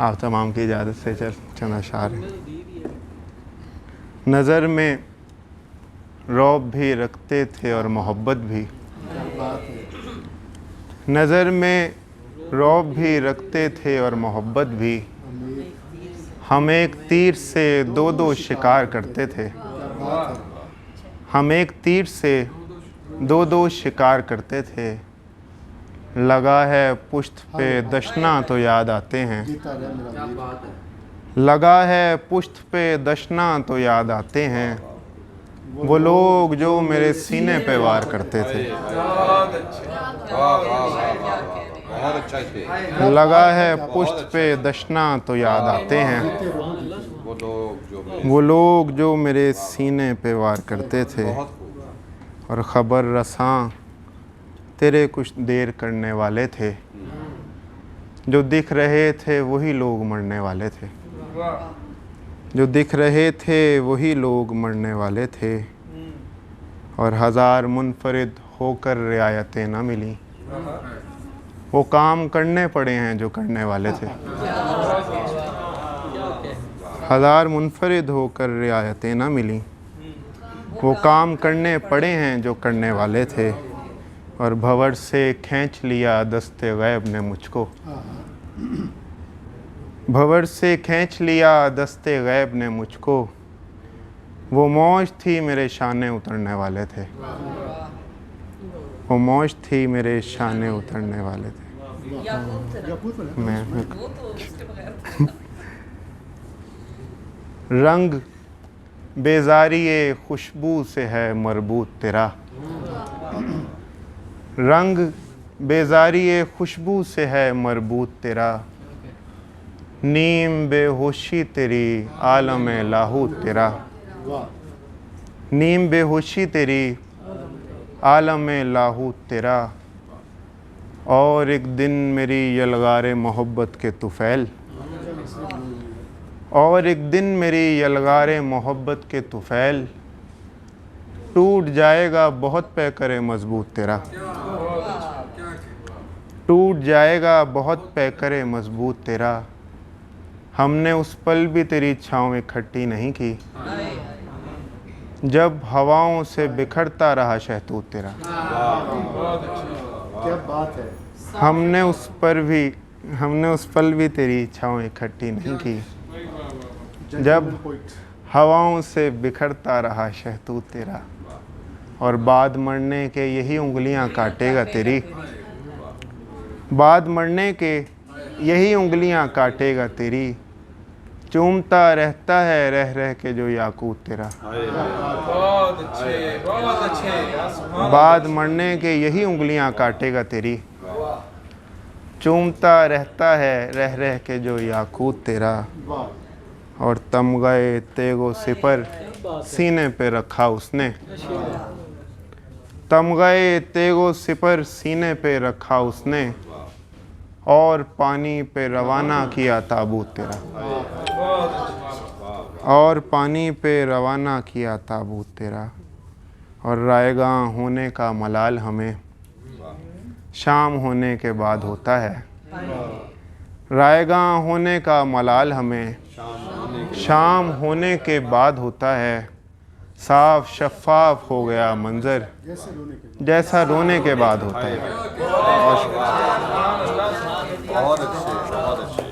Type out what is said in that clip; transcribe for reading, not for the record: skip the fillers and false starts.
आप तमाम की इजाज़त से चंद अशार हैं। नज़र में रौब भी रखते थे और मोहब्बत भी, नज़र में रौब भी रखते थे और मोहब्बत भी। हम एक तीर से दो दो शिकार करते थे, हम एक तीर से दो दो शिकार करते थे। लगा है पुश्त पे दशना तो याद आते हैं, लगा है पुश्त पे दशना तो याद आते हैं। वो लोग जो मेरे सीने पे वार करते थे, लगा है पुश्त पे दशना तो याद आते हैं। वो लोग जो मेरे सीने पे वार करते थे। और ख़बर रसां तेरे कुछ देर करने वाले थे, जो दिख रहे थे वही लोग मरने वाले थे, जो दिख रहे थे वही लोग मरने वाले थे। और हज़ार मुनफरिद होकर रियायतें ना मिली, वो काम करने पड़े हैं जो करने वाले थे। हज़ार मुनफरिद होकर रियायतें ना मिली, वो काम करने पड़े हैं जो करने वाले थे। और भंवर से खींच लिया दस्ते गैब ने मुझको, भंवर से खींच लिया दस्ते गैब ने मुझको। वो मौज थी मेरे शाने उतरने वाले थे, वो मौज थी मेरे शाने उतरने वाले थे। मैं रंग बेजारी खुशबू से है मरबूत तेरा, रंग बेजारी खुशबू से है मरबूत तेरा। नीम बेहोशी तेरी आलम लाहूत तेरा, नीम बेहोशी तेरी आलम लाहूत तेरा। और एक दिन मेरी यलगार मोहब्बत के तुफ़ैल, और एक दिन मेरी यलगार मोहब्बत के तुफ़ैल। टूट जाएगा बहुत पैकर मजबूत तेरा, टूट जाएगा बहुत पैकर मजबूत तेरा। हमने उस पल भी तेरी छाँव इकट्ठी नहीं की, जब हवाओं से बिखरता रहा शहतूत तेरा। क्या बात है। हमने उस पल भी तेरी छाँव इकट्ठी नहीं की, जब हवाओं से बिखरता रहा शहतूत तेरा। और बाद मरने के यही उंगलियां काटेगा तेरी, बाद मरने के यही उंगलियां काटेगा तेरी। चूमता रहता है रह रह के जो याकूत तेरा, बहुत अच्छे, बहुत अच्छे। बाद मरने के यही उंगलियां काटेगा तेरी। चूमता रहता है रह रह के जो याकूत तेरा। और तमग़े तेगो सिपर सीने पे रखा उसने, तमग़े तेगो सिपर सीने पे रखा उसने। और पानी पे रवाना किया ताबूत तेरा, और पानी पे रवाना किया ताबूत तेरा। और रायगां होने का मलाल हमें शाम होने के बाद होता है, रायगां होने का मलाल हमें शाम होने के बाद होता है। साफ शफ़ाफ हो गया मंज़र जैसा रोने के बाद होता है। बहुत अच्छे, बहुत अच्छे।